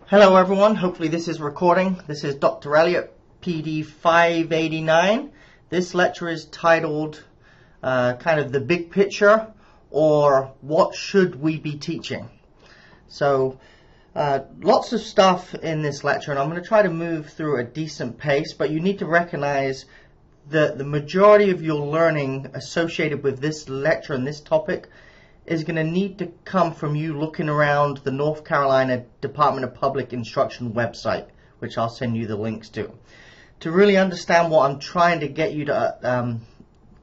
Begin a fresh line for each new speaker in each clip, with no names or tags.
Hello everyone, hopefully this is recording. This is Dr. Elliott, PD 589. This lecture is titled kind of the big picture, or what should we be teaching. So lots of stuff in this lecture, and I'm going to try to move through a decent pace, but you need to recognize that the majority of your learning associated with this lecture and this topic is going to need to come from you looking around the North Carolina Department of Public Instruction website, which I'll send you the links to. To really understand what I'm trying to get you to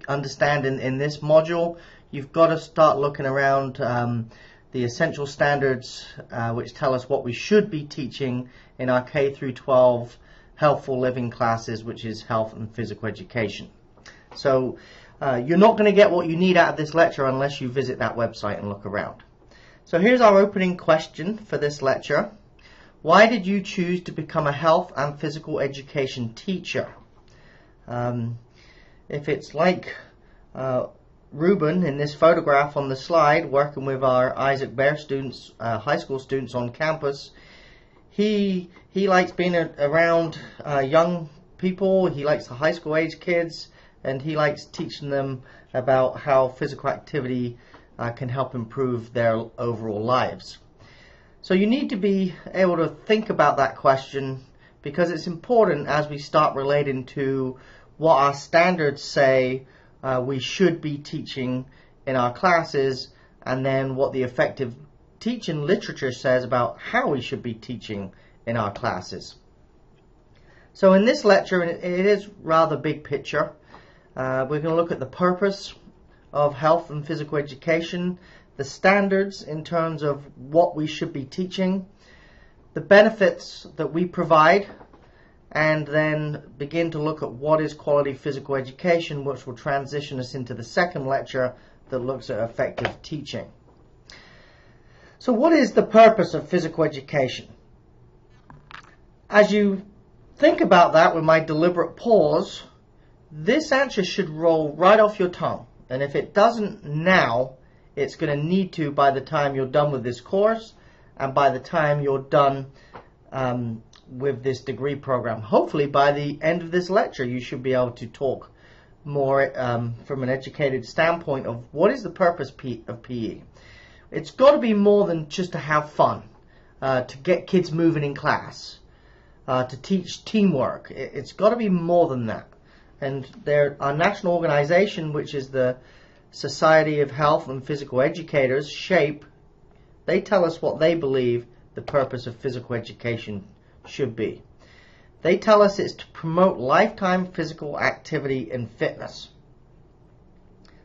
understand in this module, you've got to start looking around the essential standards which tell us what we should be teaching in our K through 12 healthful living classes, which is health and physical education. So you're not going to get what you need out of this lecture unless you visit that website and look around. So here's our opening question for this lecture. Why did you choose to become a health and physical education teacher? If it's like Ruben in this photograph on the slide, working with our Isaac Bear students, high school students on campus, he likes being around young people. He likes the high school age kids, and he likes teaching them about how physical activity can help improve their overall lives. So you need to be able to think about that question, because it's important as we start relating to what our standards say we should be teaching in our classes, and then what the effective teaching literature says about how we should be teaching in our classes. So in this lecture, it is rather big picture. We're going to look at the purpose of health and physical education, the standards in terms of what we should be teaching, the benefits that we provide, and then begin to look at what is quality physical education, which will transition us into the second lecture that looks at effective teaching. So what is the purpose of physical education? As you think about that with my deliberate pause, this answer should roll right off your tongue, and if it doesn't now, it's going to need to by the time you're done with this course and by the time you're done with this degree program. Hopefully by the end of this lecture you should be able to talk more from an educated standpoint of what is the purpose of PE. It's got to be more than just to have fun, to get kids moving in class, to teach teamwork. It's got to be more than that. And our national organization, which is the Society of Health and Physical Educators, SHAPE, they tell us what they believe the purpose of physical education should be. They tell us it's to promote lifetime physical activity and fitness.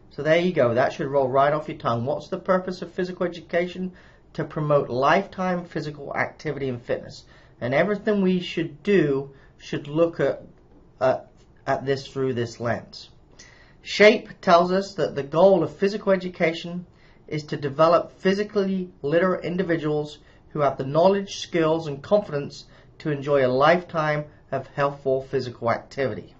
So there you go. That should roll right off your tongue. What's the purpose of physical education? To promote lifetime physical activity and fitness. And everything we should do should look at this through this lens. SHAPE tells us that the goal of physical education is to develop physically literate individuals who have the knowledge, skills, and confidence to enjoy a lifetime of healthful physical activity.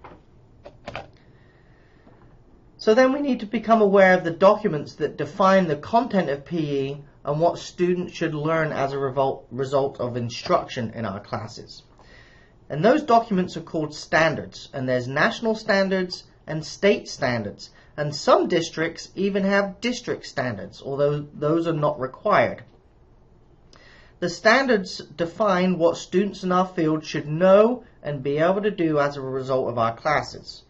So then we need to become aware of the documents that define the content of PE and what students should learn as a result of instruction in our classes. And those documents are called standards, and there's national standards and state standards, and some districts even have district standards, although those are not required. The standards define what students in our field should know and be able to do as a result of our classes.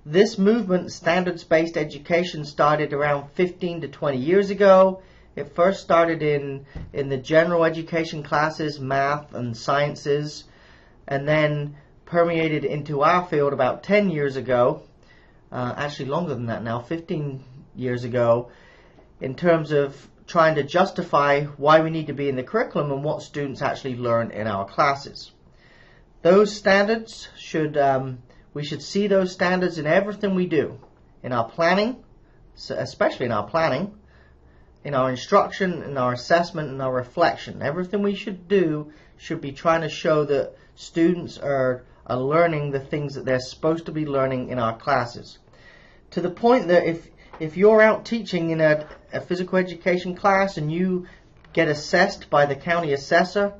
This movement, standards-based education, started around 15 to 20 years ago. It first started in the general education classes, math and sciences, and then permeated into our field about 10 years ago, actually longer than that now, 15 years ago, in terms of trying to justify why we need to be in the curriculum and what students actually learn in our classes. Those standards we should see those standards in everything we do, in our planning, especially in our planning, in our instruction, in our assessment, and our reflection. Everything we should do should be trying to show that students are learning the things that they're supposed to be learning in our classes. To the point that if you're out teaching in a physical education class and you get assessed by the county assessor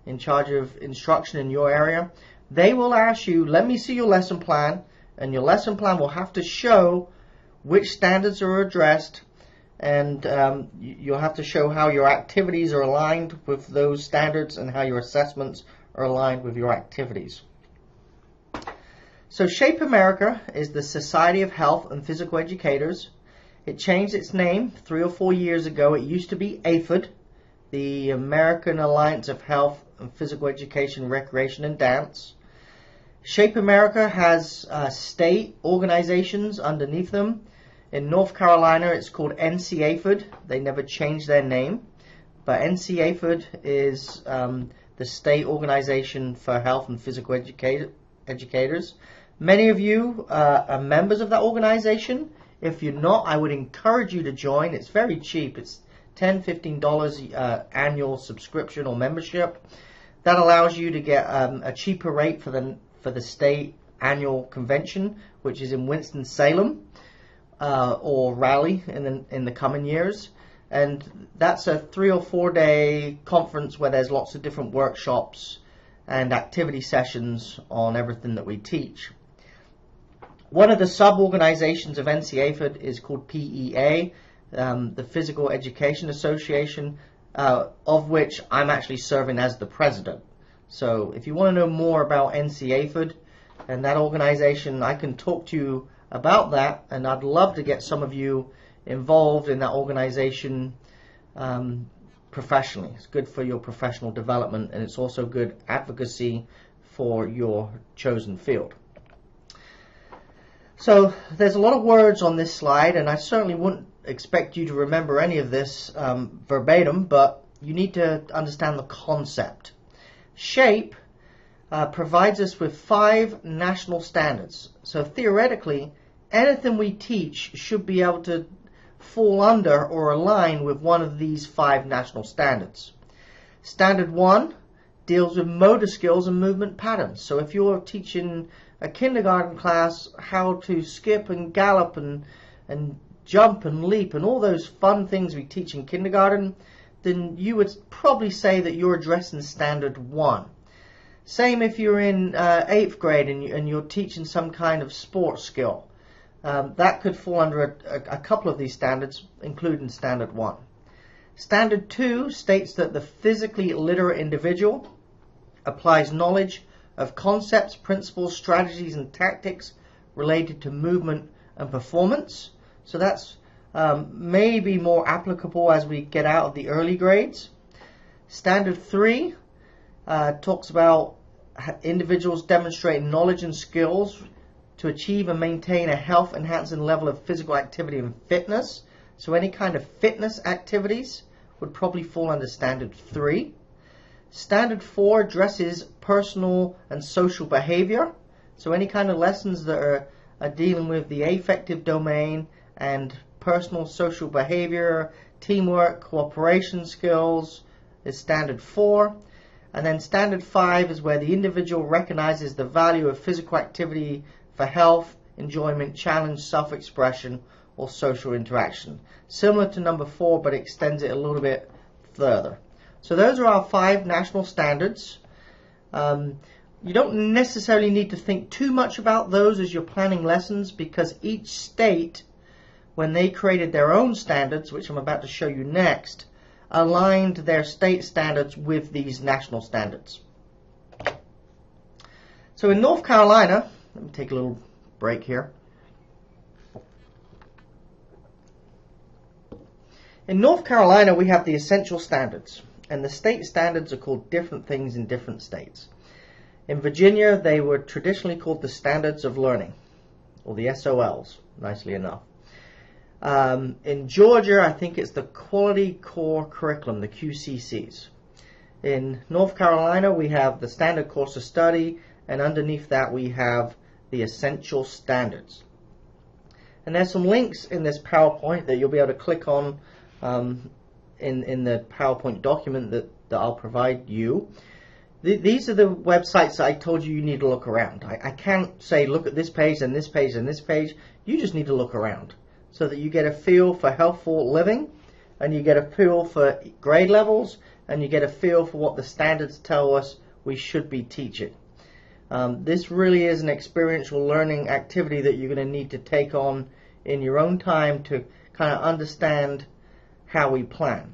in charge of instruction in your area, they will ask you, let me see your lesson plan, and your lesson plan will have to show which standards are addressed, and you'll have to show how your activities are aligned with those standards and how your assessments are aligned with your activities. So Shape America is the Society of Health and Physical Educators. It changed its name 3 or 4 years ago. It used to be AFED, the American Alliance of Health and Physical Education, Recreation and Dance. Shape America has state organizations underneath them. In North Carolina, it's called NC-AFED. They never changed their name. But NC-AFED is the state organization for health and physical educators. Many of you are members of that organization. If you're not, I would encourage you to join. It's very cheap. It's $10, $15 annual subscription or membership. That allows you to get a cheaper rate for the state annual convention, which is in Winston-Salem or Raleigh in the coming years. And that's a 3 or 4 day conference where there's lots of different workshops and activity sessions on everything that we teach. One of the sub-organizations of NC-AFED is called PEA, the Physical Education Association, of which I'm actually serving as the president. So if you want to know more about NC-AFED and that organization, I can talk to you about that, and I'd love to get some of you involved in that organization professionally. It's good for your professional development, and it's also good advocacy for your chosen field. So there's a lot of words on this slide, and I certainly wouldn't expect you to remember any of this verbatim, but you need to understand the concept. SHAPE provides us with 5 national standards. So theoretically, anything we teach should be able to fall under or align with one of these 5 national standards. Standard 1 deals with motor skills and movement patterns. So if you're teaching a kindergarten class how to skip and gallop and jump and leap and all those fun things we teach in kindergarten, then you would probably say that you're addressing standard 1. Same if you're in 8th grade and you're teaching some kind of sports skill. That could fall under a couple of these standards, including standard 1. Standard 2 states that the physically literate individual applies knowledge of concepts, principles, strategies, and tactics related to movement and performance. So that's maybe more applicable as we get out of the early grades. Standard 3 talks about individuals demonstrating knowledge and skills to achieve and maintain a health-enhancing level of physical activity and fitness. So any kind of fitness activities would probably fall under Standard 3. Standard 4 addresses personal and social behavior. So any kind of lessons that are dealing with the affective domain and personal social behavior, teamwork, cooperation skills is Standard 4. And then Standard 5 is where the individual recognizes the value of physical activity for health, enjoyment, challenge, self-expression, or social interaction. Similar to number 4, but extends it a little bit further. So those are our 5 national standards. You don't necessarily need to think too much about those as you're planning lessons, because each state, when they created their own standards, which I'm about to show you next, aligned their state standards with these national standards. So in North Carolina, let me take a little break here. In North Carolina, we have the essential standards, and the state standards are called different things in different states. In Virginia, they were traditionally called the Standards of Learning, or the SOLs, nicely enough. In Georgia, I think it's the Quality Core Curriculum, the QCCs. In North Carolina, we have the Standard Course of Study, and underneath that we have the Essential Standards. And there's some links in this PowerPoint that you'll be able to click on in the PowerPoint document that I'll provide you. These are the websites that I told you need to look around. I can't say look at this page and this page and this page. You just need to look around so that you get a feel for healthful living, and you get a feel for grade levels, and you get a feel for what the standards tell us we should be teaching. This really is an experiential learning activity that you're going to need to take on in your own time to kind of understand how we plan.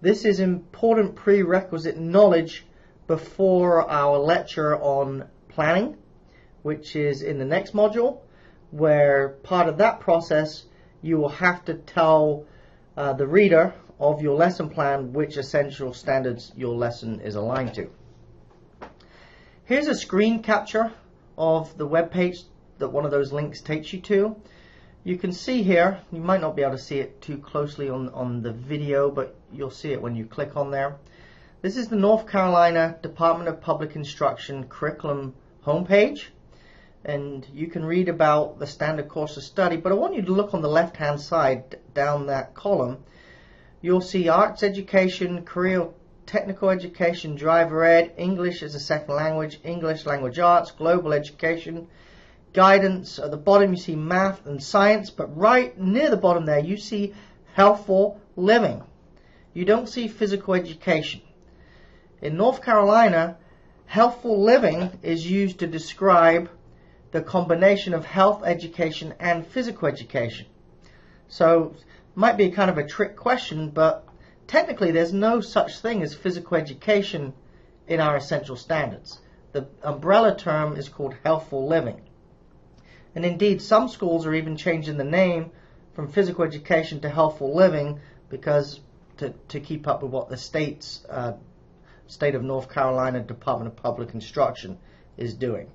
This is important prerequisite knowledge before our lecture on planning, which is in the next module, where part of that process you will have to tell the reader of your lesson plan which essential standards your lesson is aligned to. Here's a screen capture of the web page that one of those links takes you to. You can see here, you might not be able to see it too closely on the video, but you'll see it when you click on there. This is the North Carolina Department of Public Instruction curriculum homepage, and you can read about the standard course of study, but I want you to look on the left hand side down that column. You'll see arts education, career technical education, driver ed, English as a second language, English language arts, global education, guidance. At the bottom you see math and science, but right near the bottom there you see healthful living. You don't see physical education. In North Carolina, healthful living is used to describe the combination of health education and physical education. So it might be kind of a trick question, but technically there's no such thing as physical education in our essential standards. The umbrella term is called healthful living. And indeed, some schools are even changing the name from physical education to healthful living because to keep up with what the state of North Carolina Department of Public Instruction is doing.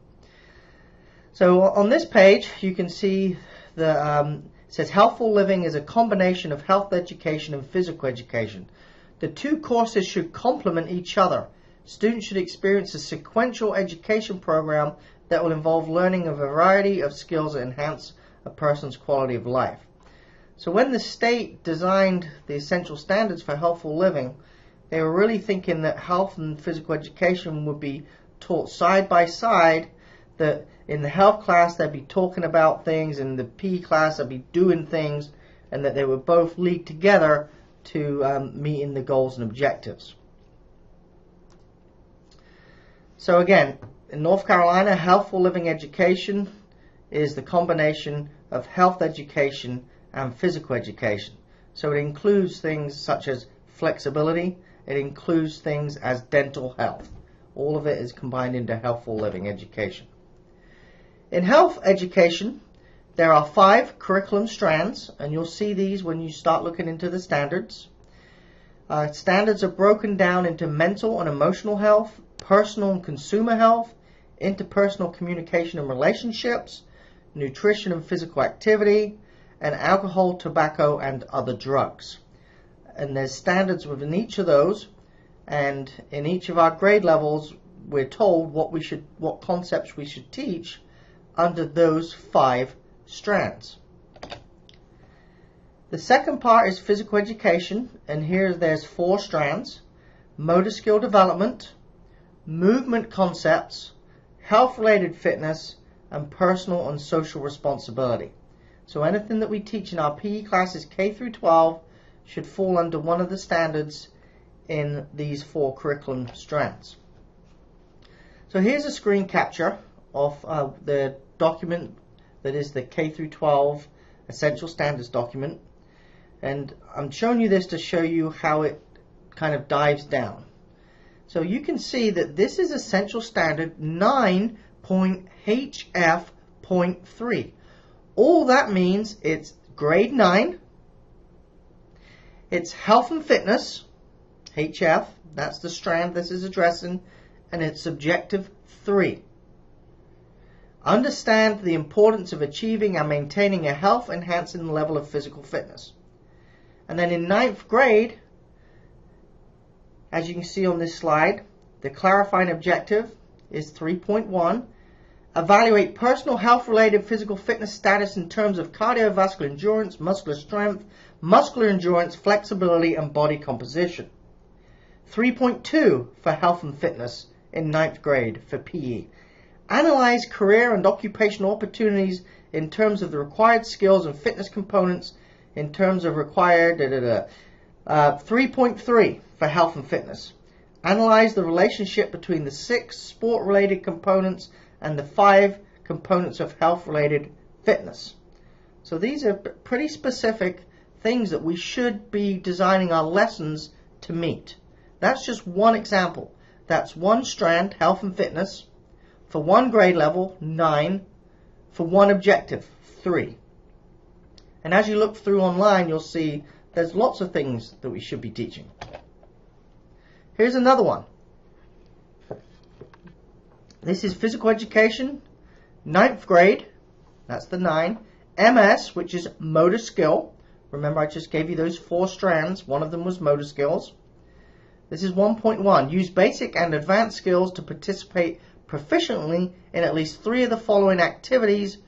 So on this page you can see it says healthful living is a combination of health education and physical education. The two courses should complement each other. Students should experience a sequential education program that will involve learning a variety of skills that enhance a person's quality of life. So when the state designed the essential standards for healthful living, they were really thinking that health and physical education would be taught side by side, that in the health class they'd be talking about things, in the PE class they'd be doing things, and that they would both lead together to meeting the goals and objectives. So again, in North Carolina, healthful living education is the combination of health education and physical education. So it includes things such as flexibility, it includes things as dental health. All of it is combined into healthful living education. In health education, there are 5 curriculum strands, and you'll see these when you start looking into the standards. Standards are broken down into mental and emotional health, personal and consumer health, interpersonal communication and relationships, nutrition and physical activity, and alcohol, tobacco, and other drugs. And there's standards within each of those, and in each of our grade levels we're told what concepts we should teach under those 5 strands. The second part is physical education, and here there's 4 strands: motor skill development, movement concepts, health-related fitness, and personal and social responsibility. So anything that we teach in our PE classes K through 12 should fall under one of the standards in these 4 curriculum strands. So here's a screen capture of the document that is the K through 12 Essential Standards document, and I'm showing you this to show you how it kind of dives down. So you can see that this is Essential Standard 9.HF.3. All that means it's grade 9, it's health and fitness, HF, that's the strand this is addressing, and it's subjective 3. Understand the importance of achieving and maintaining a health enhancing level of physical fitness. And then in 9th grade, as you can see on this slide, the clarifying objective is 3.1. Evaluate personal health-related physical fitness status in terms of cardiovascular endurance, muscular strength, muscular endurance, flexibility, and body composition. 3.2 for health and fitness in 9th grade for PE. Analyze career and occupational opportunities in terms of the required skills and fitness components in terms of required 3.3 for health and fitness. Analyze the relationship between the 6 sport-related components and the 5 components of health-related fitness. So these are pretty specific things that we should be designing our lessons to meet. That's just one example. That's one strand, health and fitness, for one grade level, 9, for one objective, 3. And as you look through online, you'll see there's lots of things that we should be teaching. Here's another one. This is physical education, 9th grade, that's the 9. MS, which is motor skill. Remember, I just gave you those 4 strands. One of them was motor skills. This is 1.1. Use basic and advanced skills to participate proficiently in at least 3 of the following activities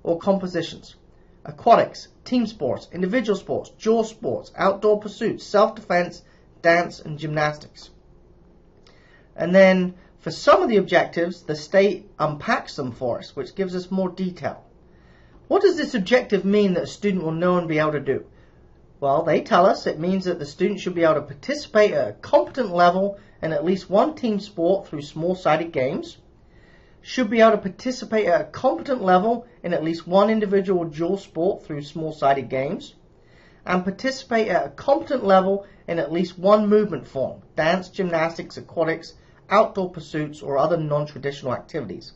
or compositions: aquatics, team sports, individual sports, dual sports, outdoor pursuits, self-defense, dance, and gymnastics. And then for some of the objectives, the state unpacks them for us, which gives us more detail. What does this objective mean that a student will know and be able to do? Well, they tell us it means that the student should be able to participate at a competent level in at least one team sport through small-sided games, should be able to participate at a competent level in at least one individual dual sport through small-sided games, and participate at a competent level in at least one movement form: dance, gymnastics, aquatics, outdoor pursuits, or other non-traditional activities.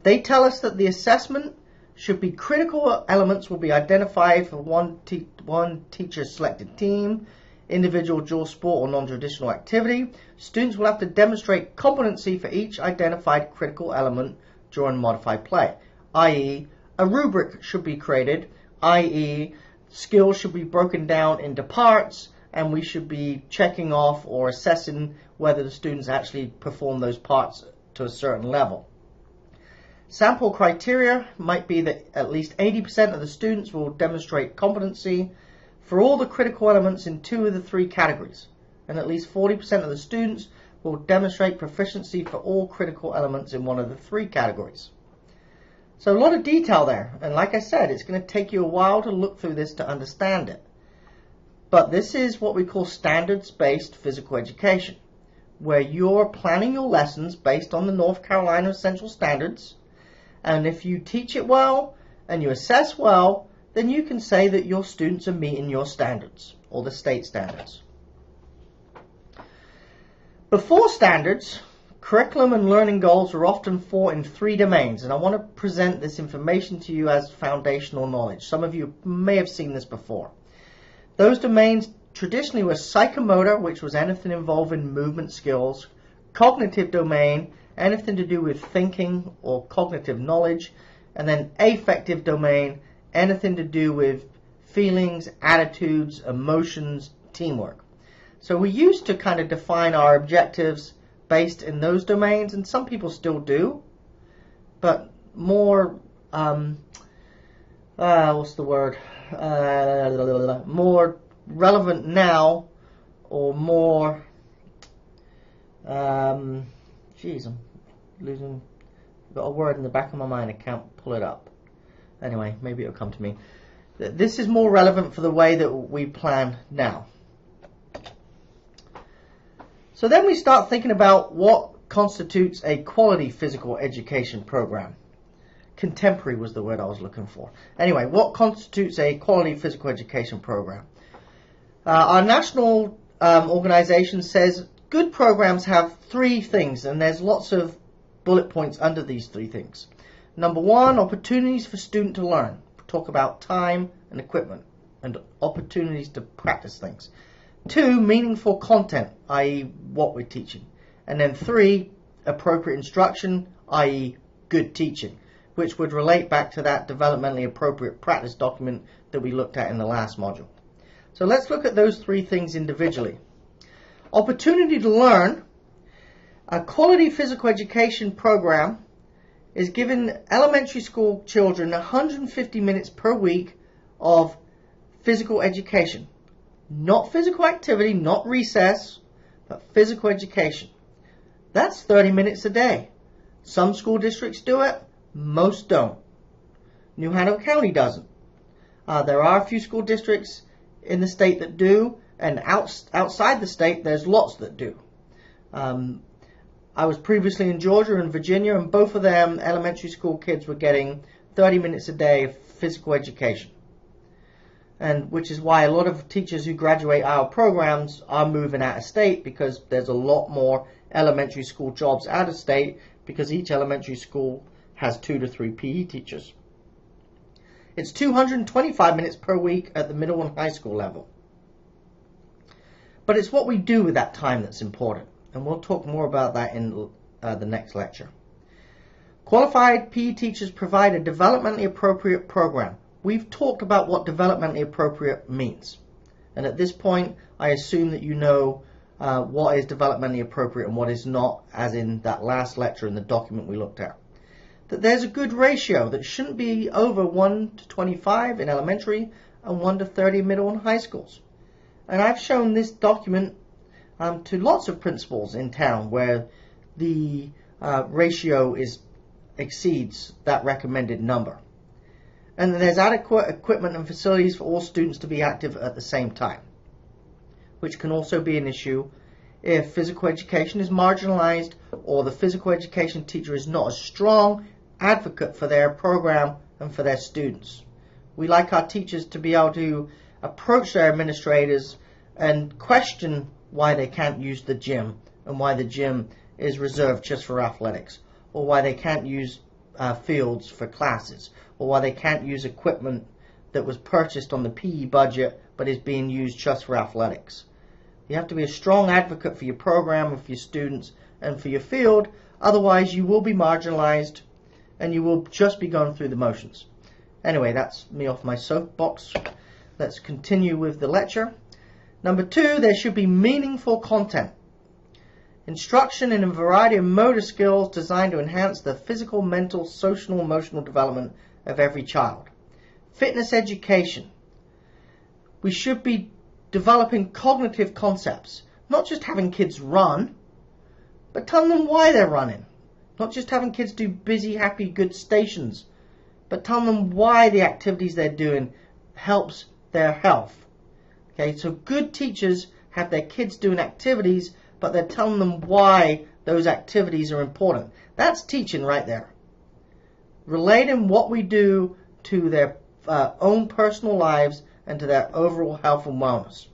They tell us that the assessment should be critical elements will be identified for one teacher's selected team, individual dual sport or non-traditional activity. Students will have to demonstrate competency for each identified critical element during modified play, i.e. a rubric should be created, i.e. skills should be broken down into parts, and we should be checking off or assessing whether the students actually perform those parts to a certain level. Sample criteria might be that at least 80% of the students will demonstrate competency for all the critical elements in 2 of the 3 categories, and at least 40% of the students will demonstrate proficiency for all critical elements in 1 of the 3 categories. So a lot of detail there, and like I said, it's going to take you a while to look through this to understand it. But this is what we call standards-based physical education, where you're planning your lessons based on the North Carolina Essential Standards, and if you teach it well and you assess well, then you can say that your students are meeting your standards, or the state standards. Before standards, curriculum and learning goals are often fought in 3 domains, and I want to present this information to you as foundational knowledge. Some of you may have seen this before. Those domains traditionally were psychomotor, which was anything involving movement skills, cognitive domain, anything to do with thinking or cognitive knowledge, and then affective domain, anything to do with feelings, attitudes, emotions, teamwork. So we used to kind of define our objectives based in those domains, and some people still do, but more, more relevant now, or more, geez, I'm losing, I've got a word in the back of my mind, I can't pull it up. Anyway, maybe it'll come to me. This is more relevant for the way that we plan now. So then we start thinking about what constitutes a quality physical education program. Contemporary was the word I was looking for. Anyway, what constitutes a quality physical education program? Our national organization says good programs have 3 things, and there's lots of bullet points under these 3 things. Number 1, opportunities for student to learn. Talk about time and equipment and opportunities to practice things. 2, meaningful content, i.e. what we're teaching. And then 3, appropriate instruction, i.e. good teaching, which would relate back to that developmentally appropriate practice document that we looked at in the last module. So let's look at those 3 things individually. Opportunity to learn. A quality physical education program is giving elementary school children 150 minutes per week of physical education. Not physical activity, not recess, but physical education. That's 30 minutes a day. Some school districts do it, most don't. New Hanover County doesn't. There are a few school districts in the state that do, And outside the state, there's lots that do. I was previously in Georgia and Virginia, and both of them elementary school kids were getting 30 minutes a day of physical education. And which is why a lot of teachers who graduate our programs are moving out of state, because there's a lot more elementary school jobs out of state, because each elementary school has 2 to 3 PE teachers. It's 225 minutes per week at the middle and high school level. But it's what we do with that time that's important. And we'll talk more about that in the next lecture. Qualified PE teachers provide a developmentally appropriate program. We've talked about what developmentally appropriate means. And at this point, I assume that you know what is developmentally appropriate and what is not, as in that last lecture in the document we looked at. That there's a good ratio that shouldn't be over 1 to 25 in elementary and 1 to 30 in middle and high schools. And I've shown this document to lots of principals in town where the ratio exceeds that recommended number. And there's adequate equipment and facilities for all students to be active at the same time, which can also be an issue if physical education is marginalized or the physical education teacher is not a strong advocate for their program and for their students. We like our teachers to be able to approach their administrators and question why they can't use the gym and why the gym is reserved just for athletics, or why they can't use fields for classes, or why they can't use equipment that was purchased on the PE budget but is being used just for athletics. You have to be a strong advocate for your program and for your students and for your field, otherwise you will be marginalized and you will just be going through the motions. Anyway, that's me off my soapbox. Let's continue with the lecture. Number 2, there should be meaningful content. Instruction in a variety of motor skills designed to enhance the physical, mental, social, and emotional development of every child. Fitness education. We should be developing cognitive concepts, not just having kids run, but telling them why they're running. Not just having kids do busy, happy, good stations, but telling them why the activities they're doing helps their health. Okay, so good teachers have their kids doing activities, but they're telling them why those activities are important. That's teaching right there. Relating what we do to their own personal lives and to their overall health and wellness.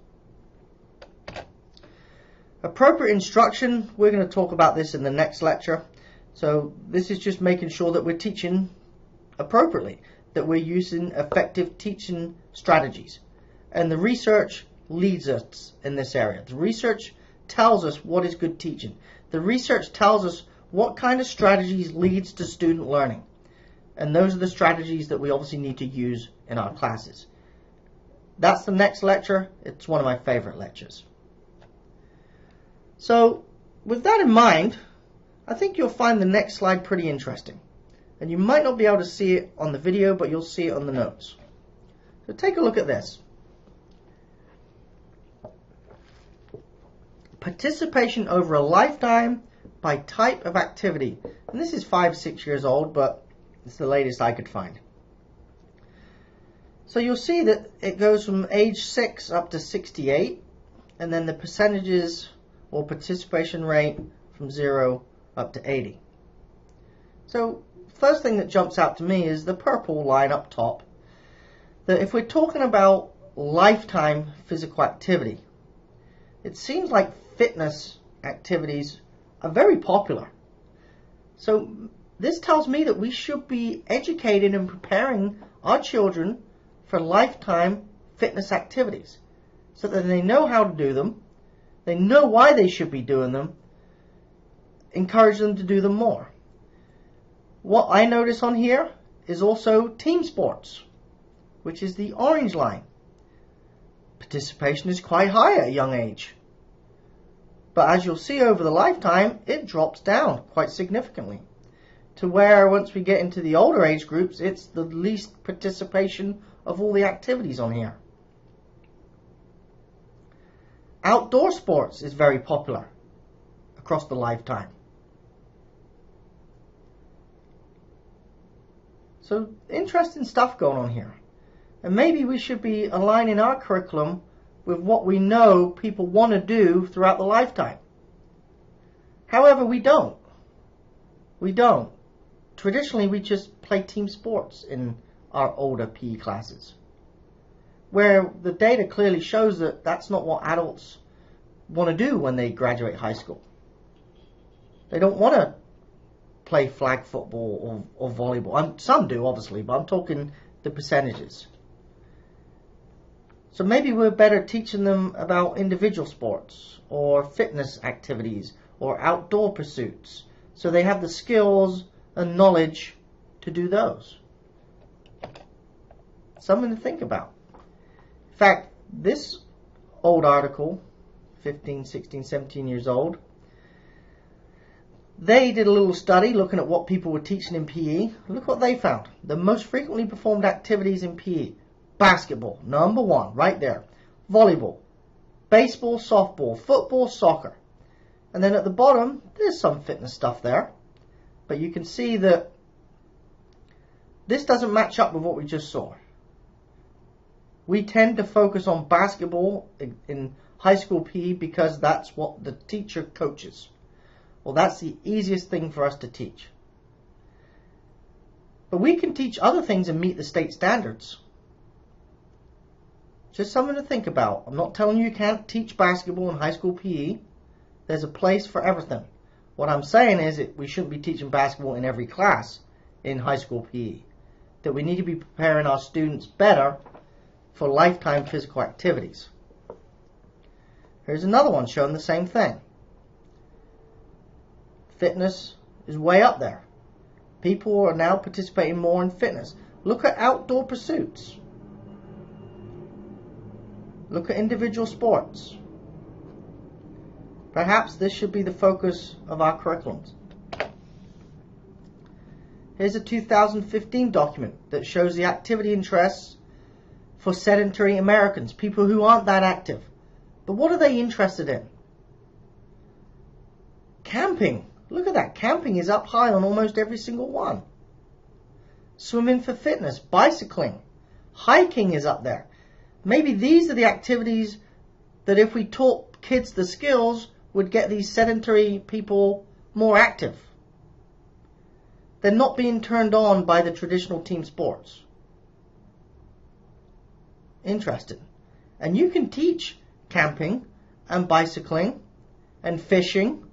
Appropriate instruction, we're going to talk about this in the next lecture. So this is just making sure that we're teaching appropriately, that we're using effective teaching strategies. And the research leads us in this area. The research tells us what is good teaching. The research tells us what kind of strategies leads to student learning. And those are the strategies that we obviously need to use in our classes. That's the next lecture. It's one of my favorite lectures. So with that in mind, I think you'll find the next slide pretty interesting. And you might not be able to see it on the video, but you'll see it on the notes. So take a look at this. Participation over a lifetime by type of activity. And this is 5-6 years old, but it's the latest I could find. So you'll see that it goes from age 6 up to 68, and then the percentages or participation rate from 0 up to 80. So first thing that jumps out to me is the purple line up top. That if we're talking about lifetime physical activity, it seems like fitness activities are very popular. So this tells me that we should be educating and preparing our children for lifetime fitness activities so that they know how to do them, they know why they should be doing them, encourage them to do them more. What I notice on here is also team sports, which is the orange line. Participation is quite high at a young age. But as you'll see over the lifetime, it drops down quite significantly to where once we get into the older age groups, it's the least participation of all the activities on here. Outdoor sports is very popular across the lifetime. So interesting stuff going on here. And maybe we should be aligning our curriculum with what we know people want to do throughout the lifetime. However, we don't. We don't. Traditionally, we just play team sports in our older PE classes, where the data clearly shows that that's not what adults want to do when they graduate high school. They don't want to play flag football or volleyball. Some do, obviously, but I'm talking the percentages. So maybe we're better teaching them about individual sports or fitness activities or outdoor pursuits, so they have the skills and knowledge to do those. Something to think about. In fact, this old article, 15, 16, 17 years old, they did a little study looking at what people were teaching in PE. Look what they found. The most frequently performed activities in PE. Basketball, number one, right there. Volleyball, baseball, softball, football, soccer. And then at the bottom, there's some fitness stuff there. But you can see that this doesn't match up with what we just saw. We tend to focus on basketball in high school PE because that's what the teacher coaches. Well, that's the easiest thing for us to teach. But we can teach other things and meet the state standards. Just something to think about. I'm not telling you can't teach basketball in high school PE. There's a place for everything. What I'm saying is that we shouldn't be teaching basketball in every class in high school PE. That we need to be preparing our students better for lifetime physical activities. Here's another one showing the same thing. Fitness is way up there. People are now participating more in fitness. Look at outdoor pursuits. Look at individual sports. Perhaps this should be the focus of our curriculums. Here's a 2015 document that shows the activity interests for sedentary Americans, people who aren't that active. But what are they interested in? Camping. Look at that. Camping is up high on almost every single one. Swimming for fitness, bicycling, hiking is up there. Maybe these are the activities that if we taught kids the skills would get these sedentary people more active. They're not being turned on by the traditional team sports. Interesting. And you can teach camping and bicycling and fishing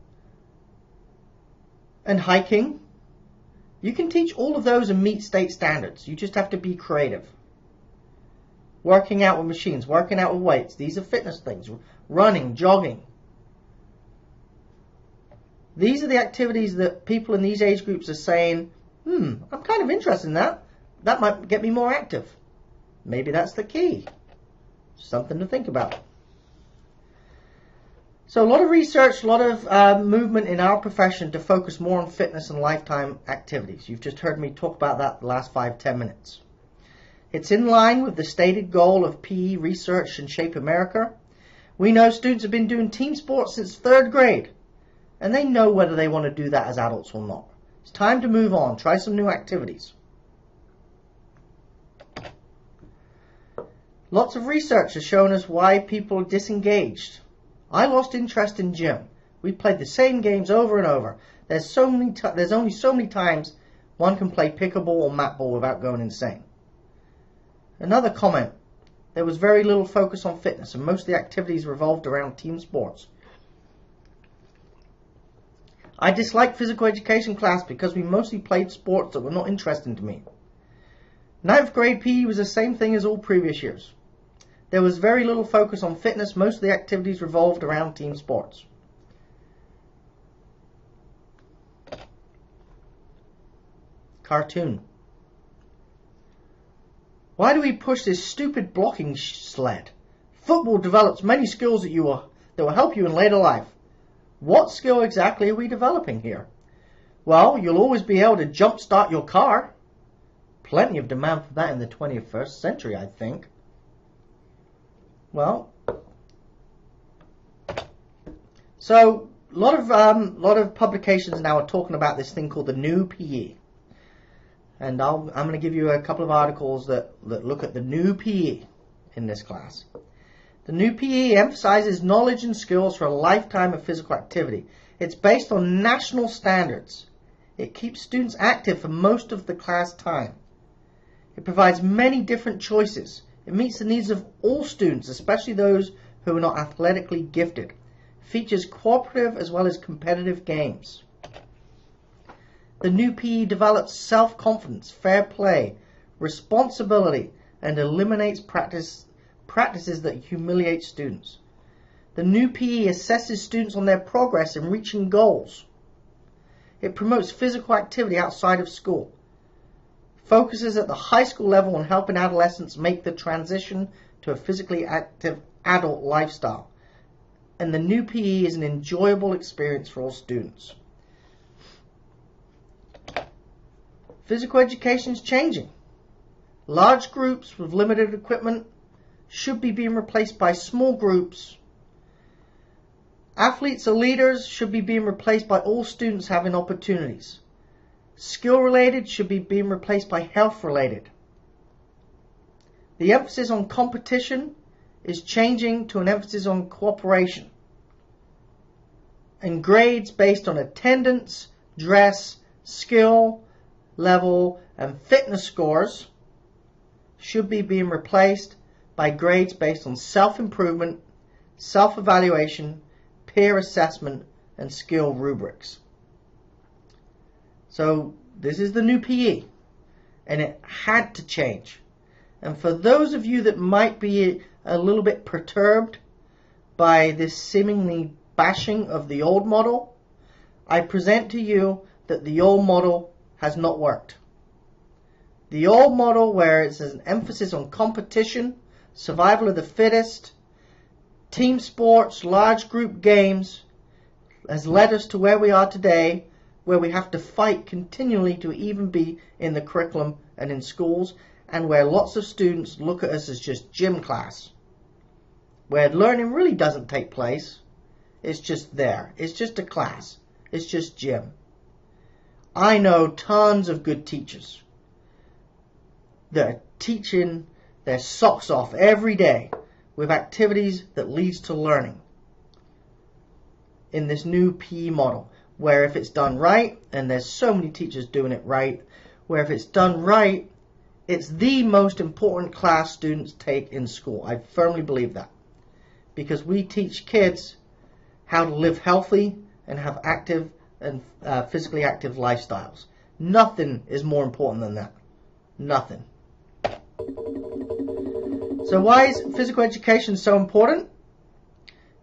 and hiking. You can teach all of those and meet state standards. You just have to be creative. Working out with machines, working out with weights. These are fitness things. Running, jogging. These are the activities that people in these age groups are saying, I'm kind of interested in that. That might get me more active. Maybe that's the key. Something to think about. So a lot of research, a lot of movement in our profession to focus more on fitness and lifetime activities. You've just heard me talk about that the last 5-10 minutes. It's in line with the stated goal of PE research and Shape America. We know students have been doing team sports since 3rd grade, and they know whether they want to do that as adults or not. It's time to move on, try some new activities. Lots of research has shown us why people are disengaged. I lost interest in gym. We played the same games over and over. There's only so many times one can play pickleball or mat ball without going insane. Another comment. There was very little focus on fitness, and most of the activities revolved around team sports. I disliked physical education class because we mostly played sports that were not interesting to me. 9th grade PE was the same thing as all previous years. There was very little focus on fitness. Most of the activities revolved around team sports. Cartoon. Why do we push this stupid blocking sled? Football develops many skills that will help you in later life. What skill exactly are we developing here? Well, you'll always be able to jump start your car. Plenty of demand for that in the 21st century, I think. Well, so a lot of publications now are talking about this thing called the new PE. And I'm going to give you a couple of articles that look at the new PE in this class. The new PE emphasizes knowledge and skills for a lifetime of physical activity. It's based on national standards. It keeps students active for most of the class time. It provides many different choices. It meets the needs of all students, especially those who are not athletically gifted. It features cooperative as well as competitive games. The new PE develops self-confidence, fair play, responsibility, and eliminates practices that humiliate students. The new PE assesses students on their progress in reaching goals. It promotes physical activity outside of school. Focuses at the high school level on helping adolescents make the transition to a physically active adult lifestyle. And the new PE is an enjoyable experience for all students. Physical education is changing. Large groups with limited equipment should be being replaced by small groups. Athletes or leaders should be being replaced by all students having opportunities. Skill-related should be being replaced by health-related. The emphasis on competition is changing to an emphasis on cooperation. And grades based on attendance, dress, skill, level, and fitness scores should be being replaced by grades based on self-improvement, self-evaluation, peer assessment, and skill rubrics. So this is the new PE, and it had to change. And for those of you that might be a little bit perturbed by this seemingly bashing of the old model, I present to you that the old model has not worked. The old model, where it's an emphasis on competition, survival of the fittest, team sports, large group games, has led us to where we are today, where we have to fight continually to even be in the curriculum and in schools, and where lots of students look at us as just gym class, where learning really doesn't take place. It's just there. It's just a class. It's just gym. I know tons of good teachers that are teaching their socks off every day with activities that leads to learning in this new PE model, where if it's done right, and there's so many teachers doing it right, where if it's done right, it's the most important class students take in school. I firmly believe that, because we teach kids how to live healthy and have active and physically active lifestyles. Nothing is more important than that. Nothing. So why is physical education so important?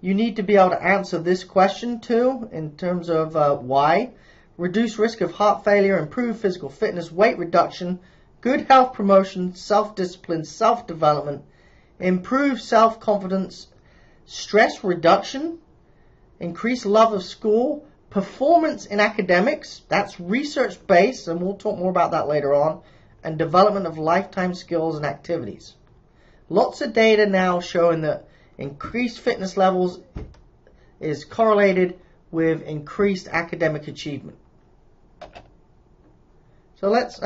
You need to be able to answer this question too, in terms of why. Reduce risk of heart failure, improve physical fitness, weight reduction, good health promotion, self-discipline, self-development, improve self-confidence, stress reduction, increase love of school, performance in academics, that's research-based, and we'll talk more about that later on, and development of lifetime skills and activities. Lots of data now showing that increased fitness levels is correlated with increased academic achievement. So let's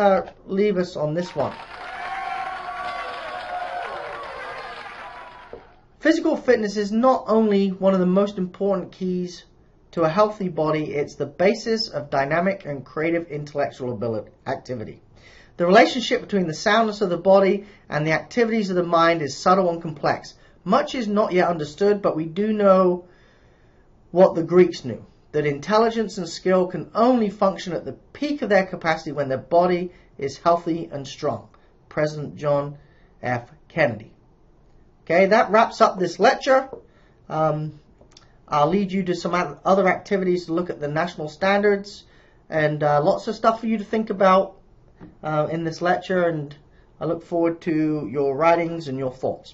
leave us on this one. Physical fitness is not only one of the most important keys to a healthy body, it's the basis of dynamic and creative intellectual activity. The relationship between the soundness of the body and the activities of the mind is subtle and complex. Much is not yet understood, but we do know what the Greeks knew, that intelligence and skill can only function at the peak of their capacity when their body is healthy and strong. President John F. Kennedy. Okay, that wraps up this lecture. I'll lead you to some other activities to look at the national standards, and lots of stuff for you to think about in this lecture, and I look forward to your writings and your thoughts.